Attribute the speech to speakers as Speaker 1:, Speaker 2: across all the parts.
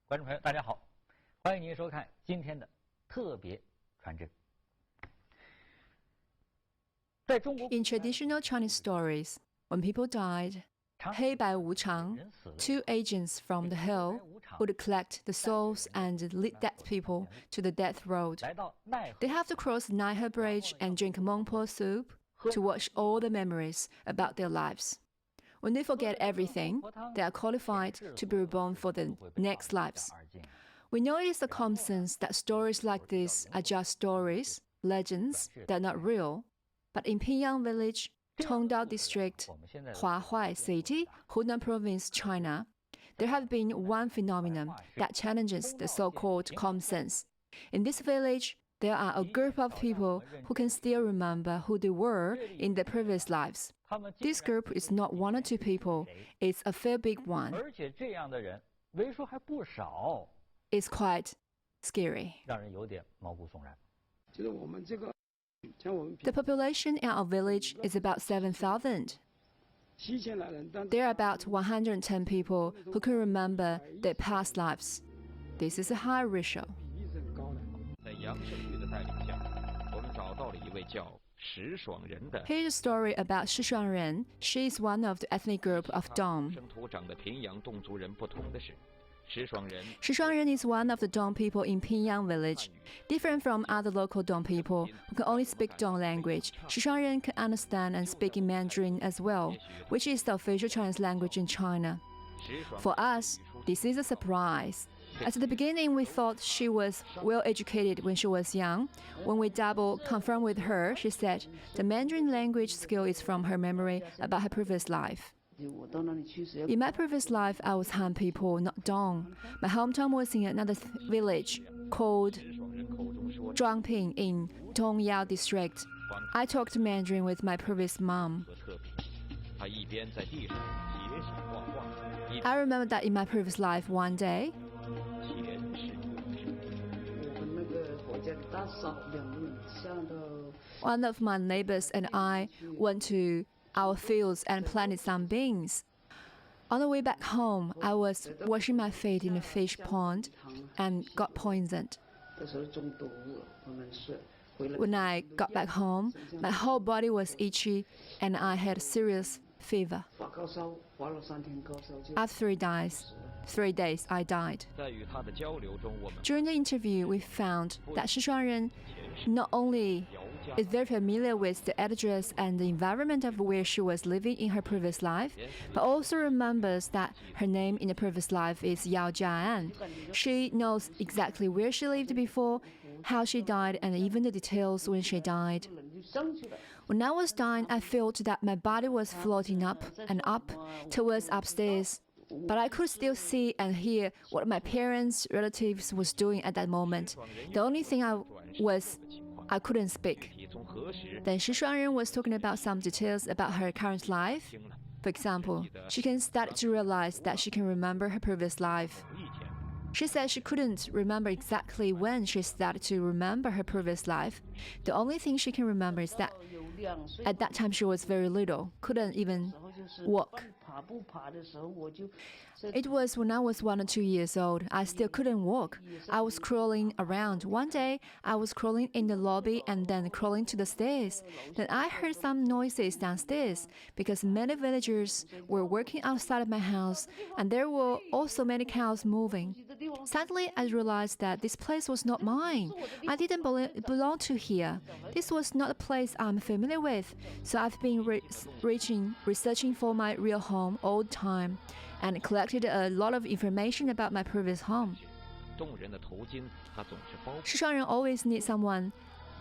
Speaker 1: 观众朋友，大家好，欢迎您收看今天的特别传真。
Speaker 2: In traditional Chinese stories, when people died, 黑白无常, two agents from the hell, would collect the souls and lead dead people to the death road. They have to cross Naihe Bridge and drink Mongpo soup to watch all the memories about their lives. When they forget everything, they are qualified to be reborn for the next lives. We know it is a common sense that stories like this are just stories, legends, that are not real. But in Pingyang village, Tongdao district, Huahuai city, Hunan province, China, there have been one phenomenon that challenges the so-called common sense. In this village, there are a group of people who can still remember who they were in their previous lives. This group is not one or two people, it's a fair big one. It's quite scary. The population in our village is about 7,000. There are about 110 people who can remember their past lives. This is a high ratio. Here's a story about Shi Shuangren. She is one of the ethnic group of Dong. Shi Shuangren is one of the Dong people in Pingyang village. Different from other local Dong people who can only speak Dong language, Shi Shuangren can understand and speak in Mandarin as well, which is the official Chinese language in China. For us, this is a surprise. At the beginning, we thought she was well-educated when she was young. When we double-confirmed with her, she said the Mandarin language skill is from her memory about her previous life. In my previous life, I was Han people, not Dong. My hometown was in another village called Zhuangping in Dongyao district. I talked Mandarin with my previous mom. I remember that in my previous life, one day, one of my neighbors and I went to our fields and planted some beans. On the way back home, I was washing my feet in a fish pond and got poisoned. When I got back home, my whole body was itchy and I had serious fever. After 3 days, I died. During the interview, we found that Shi Shuangren not only is very familiar with the address and the environment of where she was living in her previous life, but also remembers that her name in the previous life is Yao Jian. She knows exactly where she lived before, how she died, and even the details when she died. When I was dying, I felt that my body was floating up and up towards upstairs. But I could still see and hear what my parents, relatives was doing at that moment. The only thing I couldn't speak. Then Shi Shuangren was talking about some details about her current life. For example, she can start to realize that she can remember her previous life. She said she couldn't remember exactly when she started to remember her previous life. The only thing she can remember is that at that time she was very little, couldn't even walk. It was when I was 1 or 2 years old. I still couldn't walk. I was crawling around. One day, I was crawling in the lobby and then crawling to the stairs. Then I heard some noises downstairs because many villagers were working outside of my house and there were also many cows moving. Suddenly, I realized that this place was not mine. I didn't belong to here. This was not a place I'm familiar with. So I've been researching for my real home all the time and collected a lot of information about my previous home. Shi Shuangren always needs someone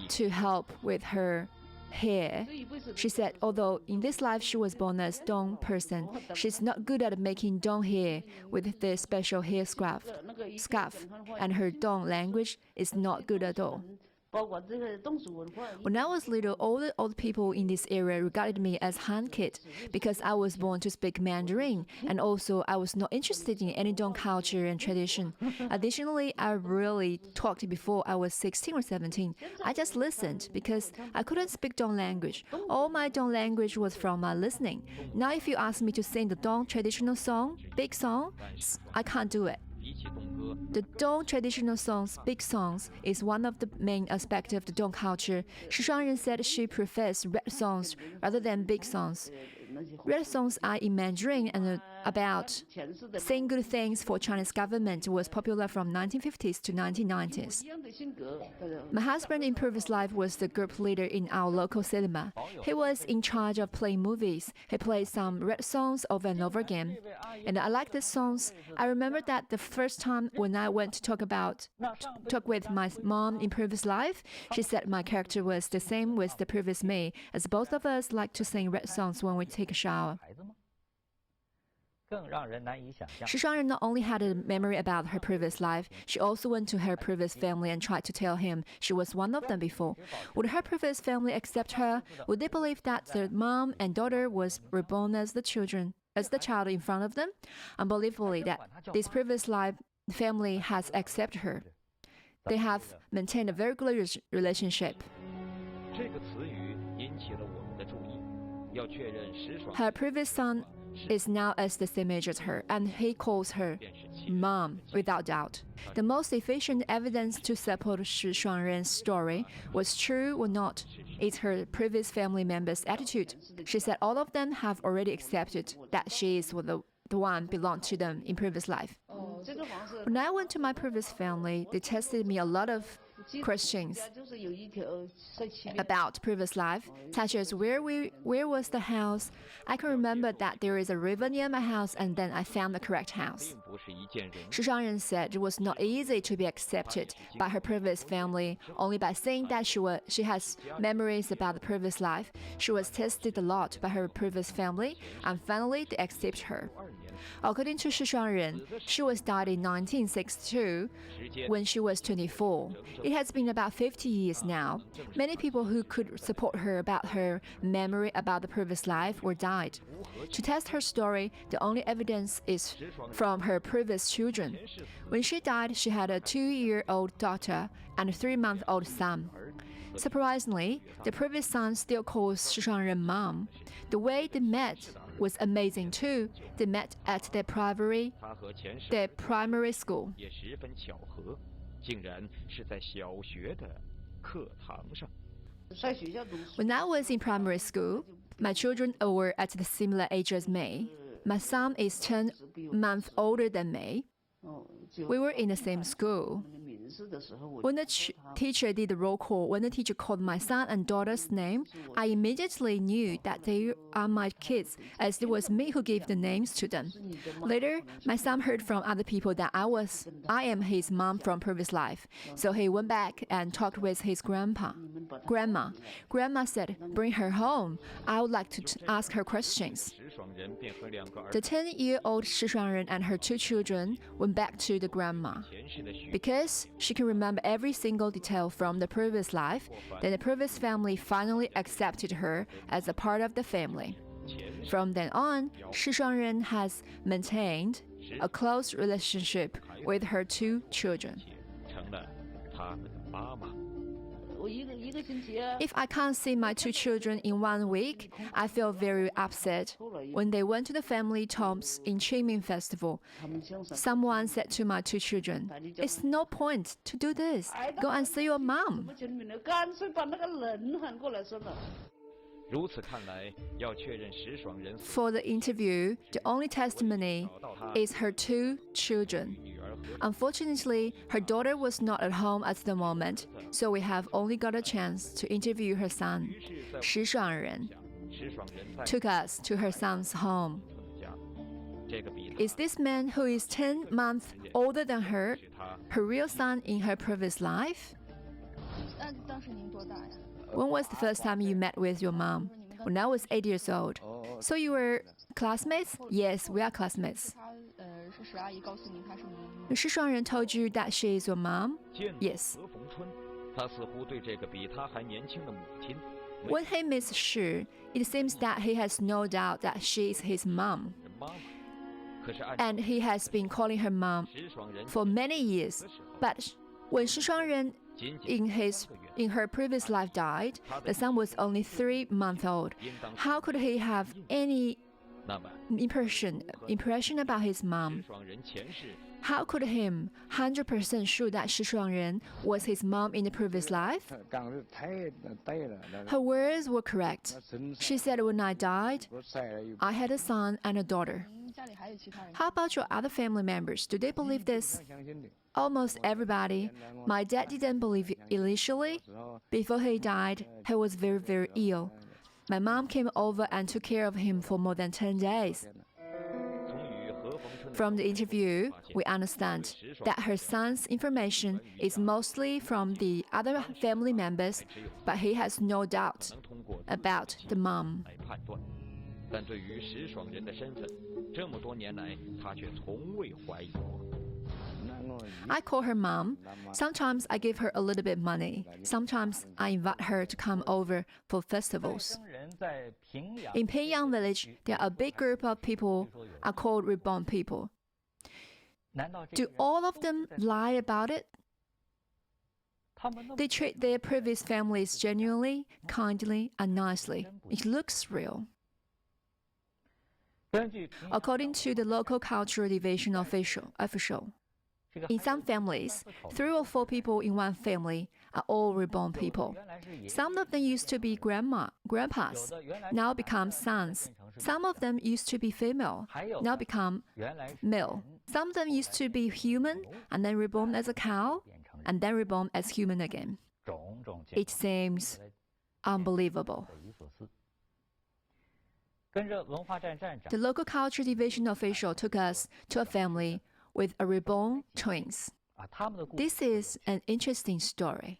Speaker 2: to help with her hair. She said although in this life she was born as Dong person, she's not good at making Dong hair with the special hair scarf, and her Dong language is not good at all. When I was little, all the old people in this area regarded me as Han kid because I was born to speak Mandarin, and also I was not interested in any Dong culture and tradition. Additionally, I rarely talked before I was 16 or 17. I just listened because I couldn't speak Dong language. All my Dong language was from my listening. Now if you ask me to sing the Dong traditional song, big song, I can't do it. The Dong traditional songs, big songs, is one of the main aspects of the Dong culture. Shi Shuangren said she prefers red songs rather than big songs. Red songs are in Mandarin and about saying good things for Chinese government was popular from 1950s to 1990s. My husband in previous life was the group leader in our local cinema. He was in charge of playing movies. He played some red songs over and over again. And I like the songs. I remember that the first time when I went to talk with my mom in previous life, she said my character was the same with the previous me, as both of us like to sing red songs when we take a shower. Shi Shuangren not only had a memory about her previous life, she also went to her previous family and tried to tell him she was one of them before. Would her previous family accept her? Would they believe that their mom and daughter was reborn as the child in front of them? Unbelievably, that this previous life family has accepted her. They have maintained a very good relationship. Her previous son is now as the same age as her, and he calls her mom, without doubt. The most efficient evidence to support Shi Shuangren's story was true or not is her previous family members' attitude. She said all of them have already accepted that she is the one belonged to them in previous life. When I went to my previous family, they tested me a lot of questions about previous life, such as where was the house. I can remember that there is a river near my house, and then I found the correct house. Shi Shuangren said it was not easy to be accepted by her previous family only by saying that she has memories about the previous life. She was tested a lot by her previous family, and finally they accept her. According to Shi Shuangren, she was died in 1962 when she was 24. It has been about 50 years now. Many people who could support her about her memory about the previous life were died. To test her story, the only evidence is from her previous children. When she died, she had a 2-year-old daughter and a 3-month-old son. Surprisingly, the previous son still calls Shi Shuangren mom. The way they met was amazing too. They met at their primary school. When I was in primary school, my children were at the similar age as me. My son is 10 months older than me. We were in the same school. When the teacher did the roll call, when the teacher called my son and daughter's name, I immediately knew that they are my kids, as it was me who gave the names to them. Later, my son heard from other people that I am his mom from previous life, so he went back and talked with his grandma. Grandma said, "Bring her home. I would like to ask her questions." The 10-year-old Shi Shuangren and her 2 children went back to the grandma. Because she can remember every single detail from the previous life, then the previous family finally accepted her as a part of the family. From then on, Shi Shuangren has maintained a close relationship with her 2 children. If I can't see my 2 children in 1 week, I feel very upset. When they went to the family tombs in Qingming Festival, someone said to my 2 children, "It's no point to do this. Go and see your mom." For the interview, the only testimony is her 2 children. Unfortunately, her daughter was not at home at the moment, so we have only got a chance to interview her son. Shi Shuangren took us to her son's home. Is this man who is 10 months older than her real son in her previous life? When was the first time you met with your mom? When I was 8 years old. So you were classmates? Yes, we are classmates. Shi Shuangren told you that she is your mom? Yes. When he meets Shi, it seems that he has no doubt that she is his mom. And he has been calling her mom for many years. But when Shi Shuangren in her previous life died, the son was only 3 months old. How could he have any impression about his mom? How could him 100% sure that Shi Shuangren was his mom in the previous life? Her words were correct. She said, when I died, I had a son and a daughter. How about your other family members? Do they believe this? Almost everybody. My dad didn't believe it initially. Before he died, he was very, very ill. My mom came over and took care of him for more than 10 days. From the interview, we understand that her son's information is mostly from the other family members, but he has no doubt about the mom. I call her mom. Sometimes I give her a little bit money. Sometimes I invite her to come over for festivals. In Pingyang village, there are a big group of people are called reborn people. Do all of them lie about it? They treat their previous families genuinely, kindly, and nicely. It looks real. According to the local cultural division official, in some families, 3 or 4 people in one family are all reborn people. Some of them used to be grandpas, now become sons. Some of them used to be female, now become male. Some of them used to be human and then reborn as a cow and then reborn as human again. It seems unbelievable. The local culture division official took us to a family with a reborn twins. This is an interesting story.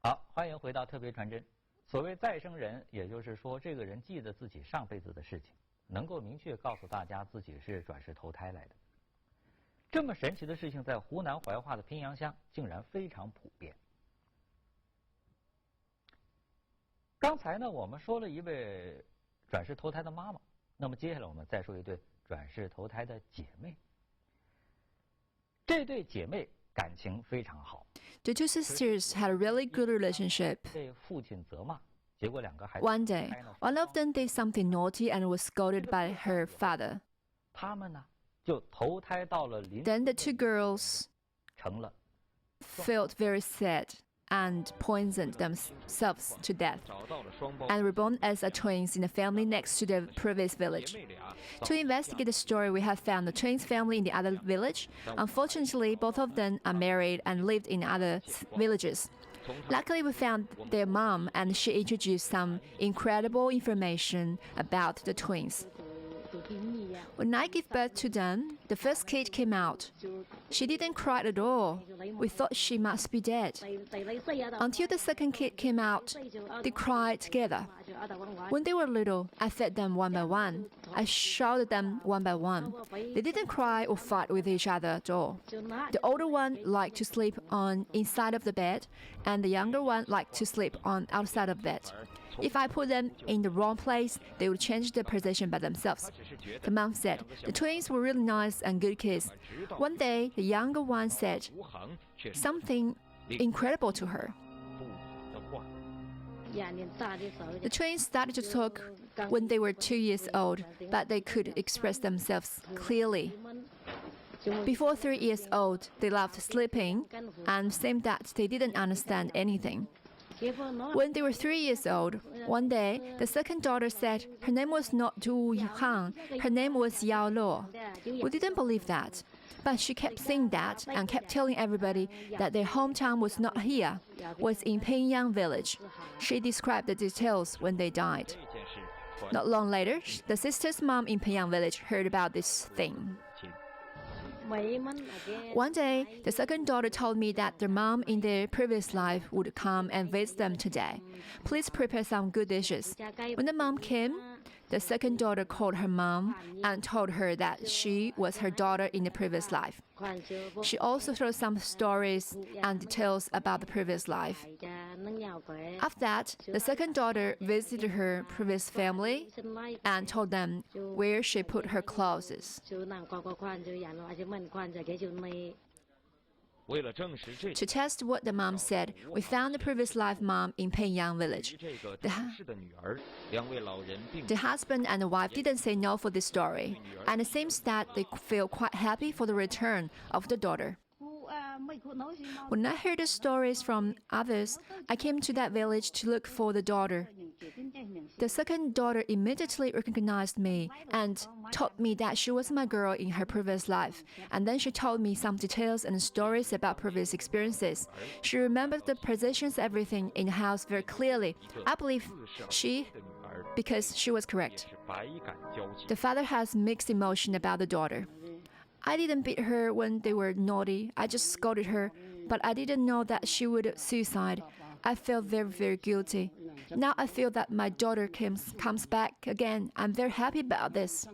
Speaker 1: 好，欢迎回到特别传真。所谓再生人，也就是说，这个人记得自己上辈子的事情，能够明确告诉大家自己是转世投胎来的。这么神奇的事情，在湖南怀化的pin阳乡竟然非常普遍。刚才呢，我们说了一位转世投胎的妈妈，那么接下来我们再说一对转世投胎的姐妹。这对姐妹感情非常好。
Speaker 2: The 2 sisters had a really good relationship.
Speaker 1: 被父亲责骂，结果2个孩子。
Speaker 2: One day, one of them did something naughty and was scolded by her father.
Speaker 1: 他们呢，就投胎到了邻。
Speaker 2: Then the 2 girls
Speaker 1: 成了
Speaker 2: felt very sad and poisoned themselves to death and reborn as twins in a family next to the previous village. To investigate the story, we have found the twins' family in the other village. Unfortunately, both of them are married and lived in other villages. Luckily, we found their mom, and she introduced some incredible information about the twins. When I gave birth to them, the first kid came out. She didn't cry at all. We thought she must be dead. Until the second kid came out, they cried together. When they were little, I fed them one by one. I showered them one by one. They didn't cry or fight with each other at all. The older one liked to sleep on inside of the bed, and the younger one liked to sleep on outside of bed. If I put them in the wrong place, they would change their position by themselves. The mom said the twins were really nice and good kids. One day, the younger one said something incredible to her. The twins started to talk when they were 2 years old, but they could express themselves clearly. Before 3 years old, they loved sleeping and seemed that they didn't understand anything. When they were 3 years old, one day, the second daughter said her name was not Du Han, her name was Yao Luo. We didn't believe that, but she kept saying that and kept telling everybody that their hometown was not here, was in Pingyang village. She described the details when they died. Not long later, the sister's mom in Pingyang village heard about this thing. One day, the second daughter told me that their mom in their previous life would come and visit them today. Please prepare some good dishes. When the mom came, the second daughter called her mom and told her that she was her daughter in the previous life. She also told some stories and details about the previous life. After that, the second daughter visited her previous family and told them where she put her clothes. To test what the mom said, we found the previous life mom in Pingyang village. The husband and the wife didn't say no for this story, and it seems that they feel quite happy for the return of the daughter. When I heard the stories from others, I came to that village to look for the daughter. The second daughter immediately recognized me and told me that she was my girl in her previous life. And then she told me some details and stories about previous experiences. She remembered the positions, everything in the house very clearly. I believe because she was correct. The father has mixed emotion about the daughter. I didn't beat her when they were naughty. I just scolded her, but I didn't know that she would suicide. I felt very, very guilty. Now I feel that my daughter comes back again. I'm very happy about this.